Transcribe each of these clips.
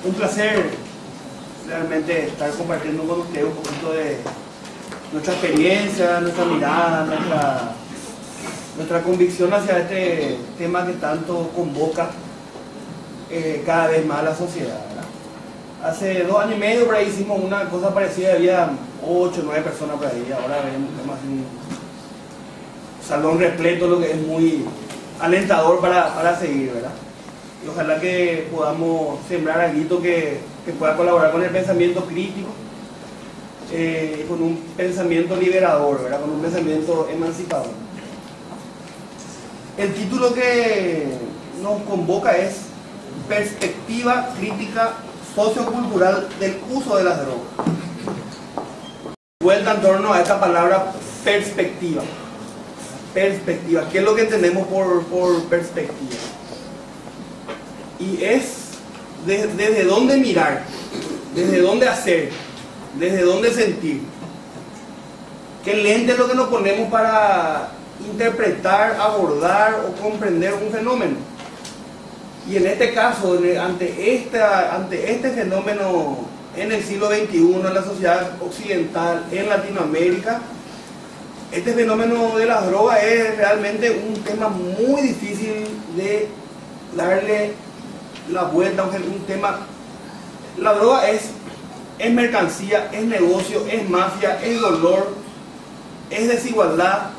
Un placer realmente estar compartiendo con ustedes un poquito de nuestra experiencia, nuestra mirada, nuestra convicción hacia este tema que tanto convoca cada vez más a la sociedad, ¿verdad? Hace 2 años y medio por ahí hicimos una cosa parecida, había 8 o 9 personas por ahí, ahora vemos un salón repleto, lo que es muy alentador para seguir, ¿verdad? Y ojalá que podamos sembrar algo que pueda colaborar con el pensamiento crítico, con un pensamiento liberador, ¿verdad? Con un pensamiento emancipador. El título que nos convoca es Perspectiva crítica sociocultural del uso de las drogas. Vuelta en torno a esta palabra perspectiva. Perspectiva, ¿qué es lo que entendemos por perspectiva? Y es desde dónde mirar, desde dónde hacer, desde dónde sentir. ¿Qué lente es lo que nos ponemos para interpretar, abordar o comprender un fenómeno? Y en este caso, ante este fenómeno en el siglo XXI, en la sociedad occidental, en Latinoamérica, este fenómeno de las drogas es realmente un tema muy difícil de darle la vuelta, un tema. La droga es mercancía, es negocio, es mafia, es dolor, es desigualdad,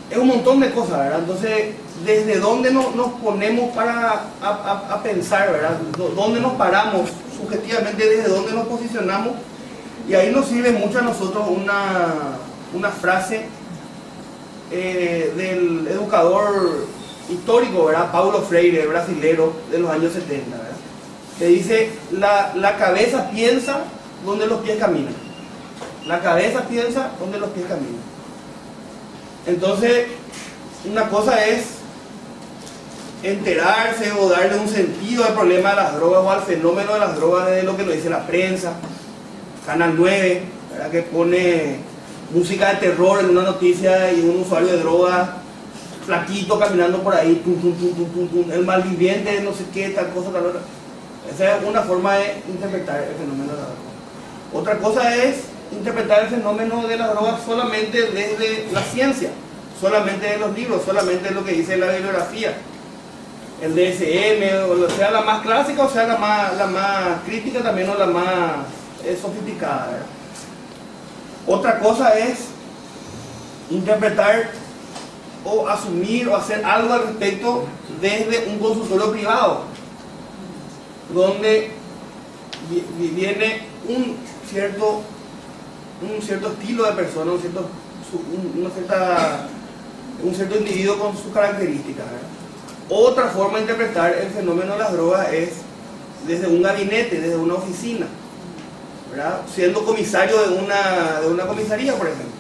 es un montón de cosas, ¿verdad? Entonces, ¿desde dónde nos ponemos a pensar, ¿verdad? ¿Dónde nos paramos subjetivamente, desde dónde nos posicionamos? Y ahí nos sirve mucho a nosotros una frase del educador histórico, ¿verdad? Paulo Freire, brasilero, de los años 70, ¿verdad? Que dice, la cabeza piensa donde los pies caminan. La cabeza piensa donde los pies caminan. Entonces, una cosa es enterarse o darle un sentido al problema de las drogas o al fenómeno de las drogas desde lo que nos dice la prensa. Canal 9, ¿verdad? Que pone música de terror en una noticia y un usuario de droga flaquito caminando por ahí, el malviviente, no sé qué, tal cosa, tal otra. Esa es una forma de interpretar el fenómeno de la droga. Otra cosa es interpretar el fenómeno de la droga solamente desde la ciencia, solamente de los libros, solamente de lo que dice la bibliografía, el DSM, o sea la más clásica o sea la más crítica también, o la más sofisticada, ¿verdad? Otra cosa es interpretar o asumir o hacer algo al respecto desde un consultorio privado, donde viene un cierto estilo de persona, un cierto individuo con sus características, ¿verdad? Otra forma de interpretar el fenómeno de las drogas es desde un gabinete, desde una oficina, ¿verdad? Siendo comisario de una comisaría, por ejemplo.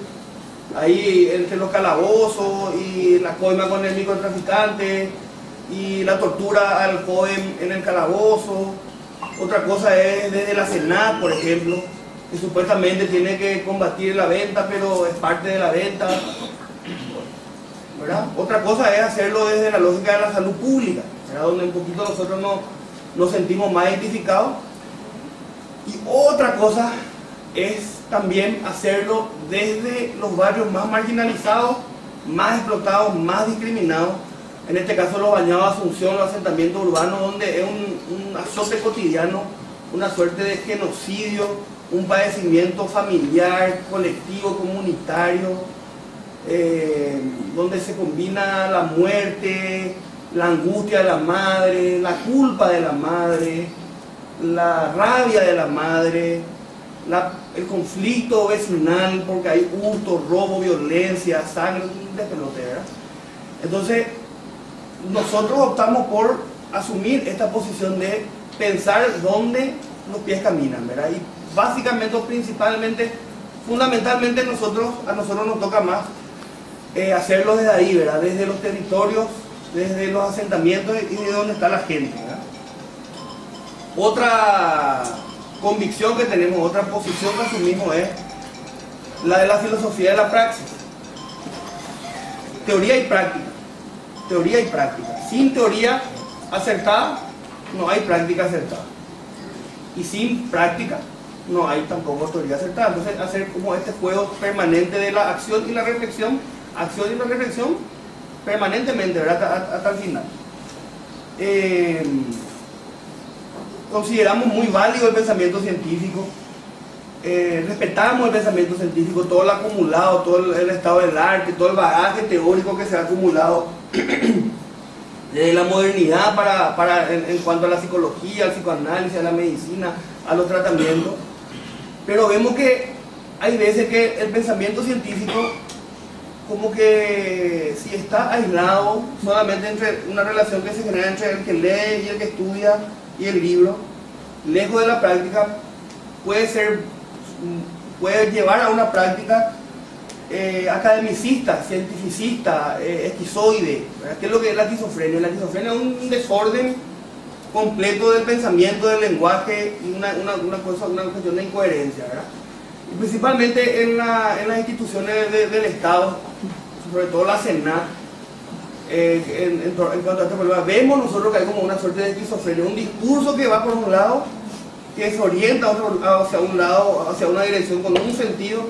Ahí entre los calabozos y la coima con el microtraficante y la tortura al joven en el calabozo. Otra cosa es desde la CENAC, por ejemplo, que supuestamente tiene que combatir la venta, pero es parte de la venta, ¿verdad? Otra cosa es hacerlo desde la lógica de la salud pública, ¿verdad? Donde un poquito nosotros nos sentimos más identificados. Y otra cosa es también hacerlo desde los barrios más marginalizados, más explotados, más discriminados. En este caso los bañados de Asunción, los asentamientos urbanos, donde es un azote cotidiano, una suerte de genocidio, un padecimiento familiar, colectivo, comunitario, donde se combina la muerte, la angustia de la madre, la culpa de la madre, la rabia de la madre, el conflicto vecinal, porque hay hurto, robo, violencia, sangre, de pelote, ¿verdad? Entonces, nosotros optamos por asumir esta posición de pensar dónde los pies caminan, ¿verdad? Y básicamente, principalmente, fundamentalmente a nosotros nos toca más hacerlo desde ahí, ¿verdad? Desde los territorios, desde los asentamientos y de donde está la gente, ¿verdad? Otra convicción que tenemos, otra posición que asumimos es la de la filosofía de la praxis. Teoría y práctica. Teoría y práctica. Sin teoría acertada, no hay práctica acertada. Y sin práctica no hay tampoco autoridad acertada. Entonces hacer como este juego permanente de la acción y la reflexión permanentemente, ¿verdad? Hasta el final. Consideramos muy válido el pensamiento científico, respetamos el pensamiento científico, todo el acumulado, todo el estado del arte, todo el bagaje teórico que se ha acumulado desde la modernidad en cuanto a la psicología, al psicoanálisis, a la medicina, a los tratamientos. Pero vemos que hay veces que el pensamiento científico, como que si está aislado solamente entre una relación que se genera entre el que lee y el que estudia y el libro, lejos de la práctica, puede llevar a una práctica academicista, cientificista, esquizoide, ¿verdad? ¿Qué es lo que es la esquizofrenia? La esquizofrenia es un desorden completo del pensamiento, del lenguaje y una cuestión de incoherencia, ¿verdad? Y principalmente en las instituciones del Estado, sobre todo la Senat, en cuanto a este problema, vemos nosotros que hay como una suerte de esquizofrenia, un discurso que va por un lado, que se orienta hacia un lado, hacia una dirección con un sentido,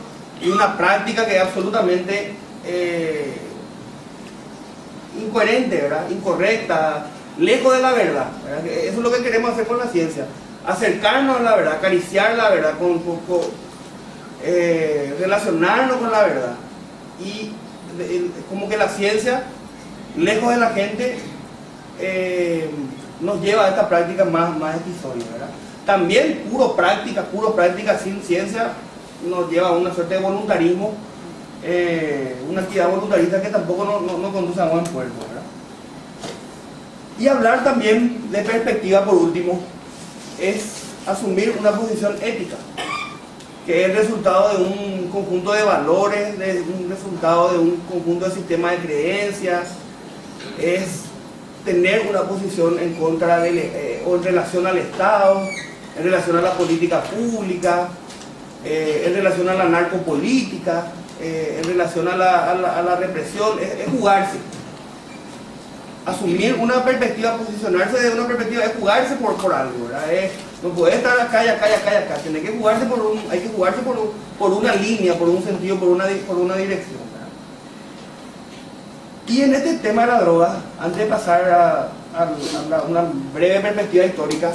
y una práctica que es absolutamente incoherente, ¿verdad? Incorrecta, lejos de la verdad, ¿verdad? Eso es lo que queremos hacer con la ciencia, acercarnos a la verdad, acariciar la verdad, relacionarnos con la verdad. Y como que la ciencia, lejos de la gente, nos lleva a esta práctica más esquizoide, ¿verdad? También puro práctica sin ciencia nos lleva a una suerte de voluntarismo, una actividad voluntarista que tampoco no conduce a buen puerto, ¿verdad? Y hablar también de perspectiva, por último, es asumir una posición ética, que es el resultado de un conjunto de valores, de un resultado de un conjunto de sistemas de creencias, es tener una posición en contra o en relación al Estado, en relación a la política pública, en relación a la narcopolítica, en relación a la represión, es jugarse. Asumir una perspectiva, posicionarse de una perspectiva, es jugarse por algo, ¿verdad? No puede estar acá y acá y acá y acá, hay que jugarse por una línea, por un sentido, por una dirección, ¿verdad? Y en este tema de la droga, antes de pasar a una breve perspectiva histórica,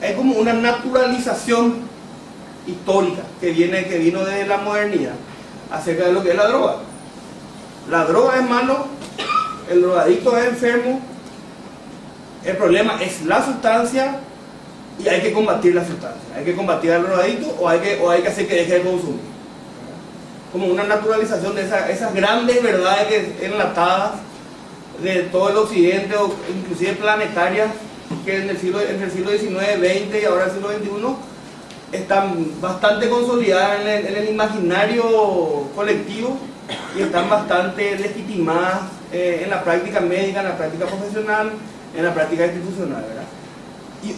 hay como una naturalización histórica que vino desde la modernidad acerca de lo que es la droga. La droga es malo, el drogadicto es enfermo, el problema es la sustancia y hay que combatir la sustancia, hay que combatir al drogadicto o hay que hacer que deje de consumir. Como una naturalización de esas grandes verdades que enlatadas de todo el occidente, o inclusive planetarias, que entre el siglo XIX, XX y ahora el siglo XXI están bastante consolidadas en el imaginario colectivo y están bastante legitimadas en la práctica médica, en la práctica profesional, en la práctica institucional, ¿verdad? Y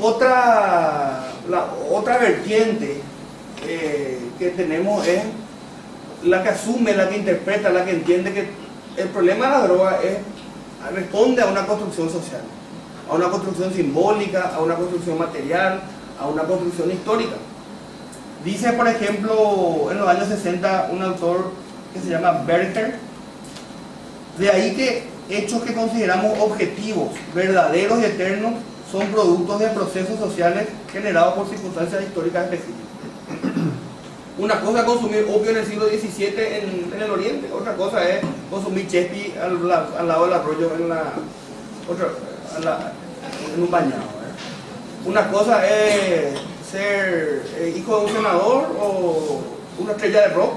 la otra vertiente que tenemos es la que asume, la que interpreta, la que entiende que el problema de la droga responde a una construcción social, a una construcción simbólica, a una construcción material, a una construcción histórica. Dice, por ejemplo, en los años 60, un autor que se llama Werther, de ahí que hechos que consideramos objetivos, verdaderos y eternos, son productos de procesos sociales generados por circunstancias históricas específicas. Una cosa es consumir opio en el siglo XVII en el oriente, otra cosa es consumir chespi al lado del arroyo en un bañado, ¿verdad? Una cosa es ser hijo de un senador o una estrella de rock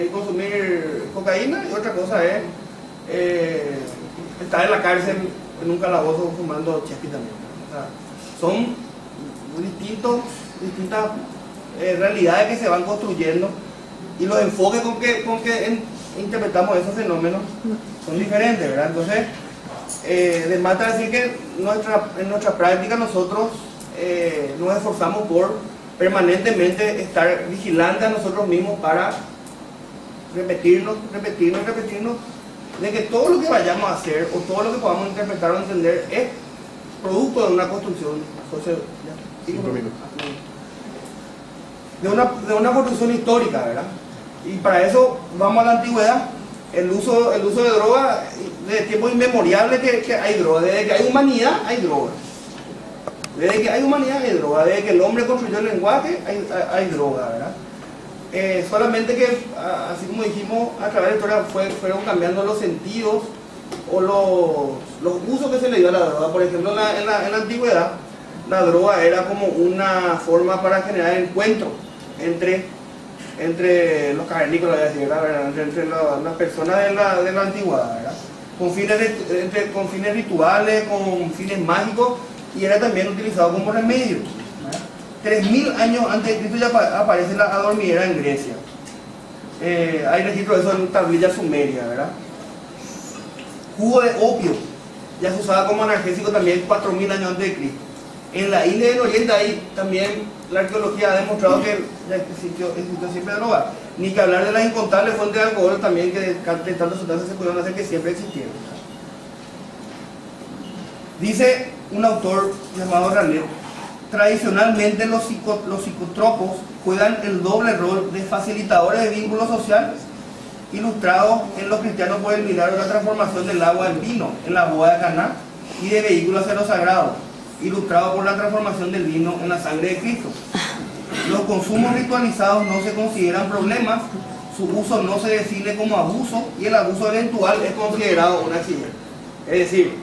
y consumir cocaína, y otra cosa es estar en la cárcel en un calabozo fumando chespi también, ¿no? O sea, son distintas realidades que se van construyendo, y los enfoques con que interpretamos esos fenómenos son diferentes, ¿verdad? Entonces, demanda decir que en nuestra práctica nosotros nos esforzamos por permanentemente estar vigilantes a nosotros mismos para repetirnos de que todo lo que vayamos a hacer o todo lo que podamos interpretar o entender es producto de una construcción social. 5 minutos. De una construcción histórica, ¿verdad? Y para eso vamos a la antigüedad. El uso de droga, desde tiempos inmemoriales que hay droga. Desde que hay humanidad hay droga. Desde que hay humanidad hay droga. Desde que el hombre construyó el lenguaje hay droga, ¿verdad? Solamente que, así como dijimos, a través de la historia fueron cambiando los sentidos o los usos que se le dio a la droga. Por ejemplo, en la antigüedad, la droga era como una forma para generar encuentro entre los cavernícolas, entre las personas de la antigüedad, ¿verdad? Con fines rituales, con fines mágicos, y era también utilizado como remedio. 3000 años antes de Cristo ya aparece la adormidera en Grecia. Hay registro de eso en tablilla sumeria, ¿verdad? Jugo de opio ya se usaba como analgésico también 4000 años antes de Cristo. En la India y en el Oriente ahí también la arqueología ha demostrado que ya existió siempre droga. Ni que hablar de las incontables fuentes de alcohol también que de tantas sustancias se pudieron hacer que siempre existieron. Dice un autor llamado Ranet: tradicionalmente los psicotropos juegan el doble rol de facilitadores de vínculos sociales, ilustrados en los cristianos por el milagro de la transformación del agua en vino en la boda de Caná, y de vehículos a lo sagrado, ilustrado por la transformación del vino en la sangre de Cristo. Los consumos ritualizados no se consideran problemas, su uso no se define como abuso y el abuso eventual es considerado un accidente. Es decir,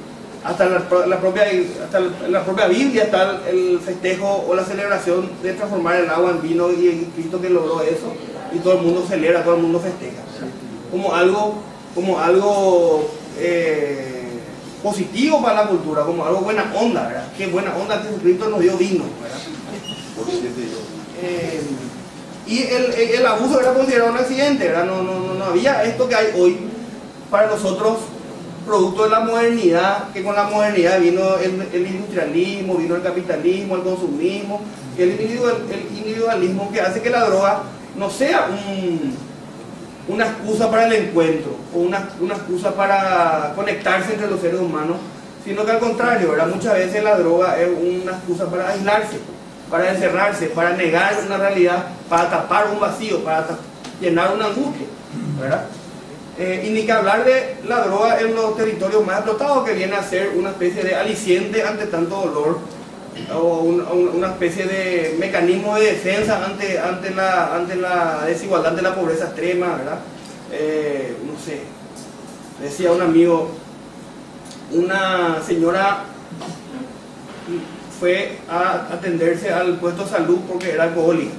hasta en la propia Biblia está el festejo o la celebración de transformar el agua en vino, y el Cristo que logró eso, y todo el mundo celebra, todo el mundo festeja, como algo positivo para la cultura, como algo buena onda, ¿verdad? Qué buena onda que Jesucristo nos dio vino, ¿verdad? Y el abuso era considerado un accidente, ¿verdad? No había esto que hay hoy para nosotros, producto de la modernidad, que con la modernidad vino el industrialismo, vino el capitalismo, el consumismo, el individualismo, que hace que la droga no sea una excusa para el encuentro o una excusa para conectarse entre los seres humanos, sino que al contrario, ¿verdad? Muchas veces la droga es una excusa para aislarse, para encerrarse, para negar una realidad, para tapar un vacío, para llenar una angustia, ¿verdad? Y ni que hablar de la droga en los territorios más explotados, que viene a ser una especie de aliciente ante tanto dolor, o una especie de mecanismo de defensa ante la desigualdad, de la pobreza extrema, ¿verdad? No sé, decía un amigo, una señora fue a atenderse al puesto de salud porque era alcohólica,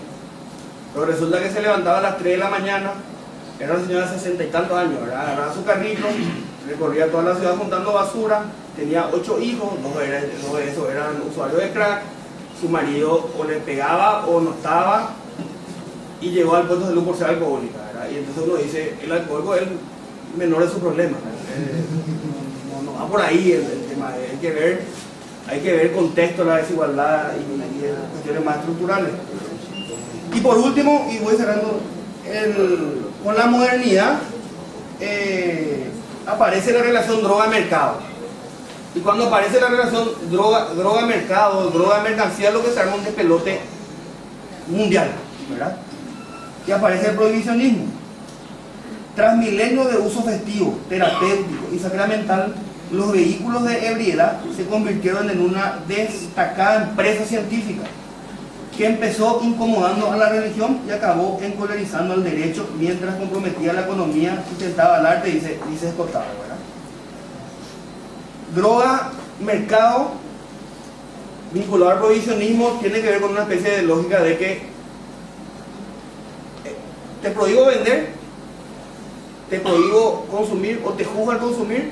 pero resulta que se levantaba a las 3 de la mañana, era una señora de 60 y tantos años, ¿verdad? Agarraba su carrito, recorría toda la ciudad juntando basura, tenía 8 hijos, 2 de esos eran usuarios de crack, su marido o le pegaba o no estaba, y llegó al puesto de salud por ser alcohólica, ¿verdad? Y entonces uno dice, el alcohólico es el menor de sus problemas, no va por ahí el tema, hay que ver el contexto, la desigualdad y cuestiones más estructurales. Y por último, y voy cerrando, con la modernidad aparece la relación droga-mercado. Y cuando aparece la relación droga-mercado, droga-mercancía, lo que se arma un despelote mundial, ¿verdad? Y aparece el prohibicionismo. Tras milenios de uso festivo, terapéutico y sacramental, los vehículos de ebriedad se convirtieron en una destacada empresa científica que empezó incomodando a la religión y acabó encolerizando al derecho, mientras comprometía la economía, sustentaba el arte, dice Escotado, ¿verdad? Droga, mercado, vinculado al prohibicionismo, tiene que ver con una especie de lógica de que te prohíbo vender, te prohíbo consumir o te juzgo al consumir,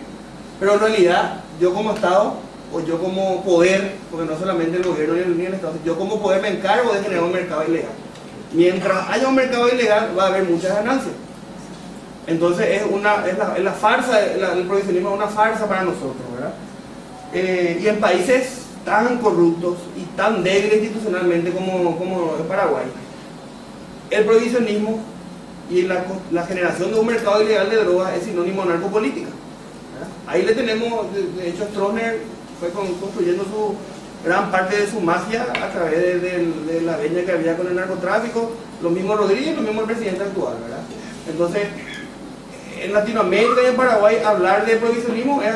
pero en realidad yo como Estado o yo como poder, porque no solamente el gobierno ni el Estado, yo como poder me encargo de generar un mercado ilegal. Mientras haya un mercado ilegal va a haber muchas ganancias. Entonces es la farsa, el prohibicionismo es una farsa para nosotros, ¿verdad? Y en países tan corruptos y tan débiles institucionalmente como Paraguay, el prohibicionismo y la generación de un mercado ilegal de drogas es sinónimo de narcopolítica, ¿verdad? Ahí le tenemos, de hecho Stroessner fue construyendo su gran parte de su magia a través de la veña que había con el narcotráfico, lo mismo Rodríguez, lo mismo el presidente actual, ¿verdad? Entonces, en Latinoamérica y en Paraguay hablar de prohibicionismo es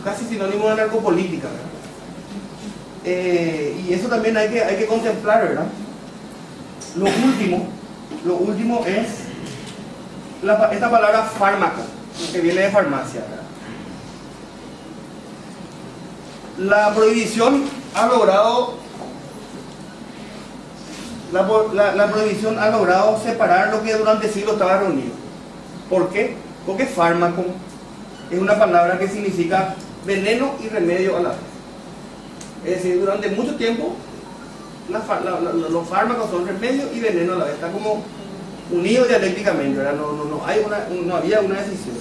casi sinónimo de narcopolítica, ¿verdad? Y eso también hay que contemplar, ¿verdad? Lo último es esta palabra fármaco, que viene de farmacia, ¿verdad? La prohibición ha logrado la prohibición ha logrado separar lo que durante siglos estaba reunido. ¿Por qué? Porque fármaco es una palabra que significa veneno y remedio a la vez. Es decir, durante mucho tiempo los fármacos son remedio y veneno a la vez. Están como unidos dialécticamente, ¿verdad? No había una decisión.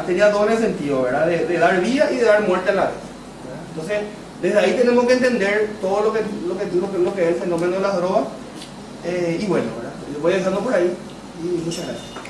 Tenía doble sentido, ¿verdad? De dar vida y de dar muerte a la vez, ¿verdad? Entonces, desde ahí tenemos que entender todo lo que es el fenómeno de las drogas. Y bueno, ¿verdad? Yo voy dejando por ahí y muchas gracias.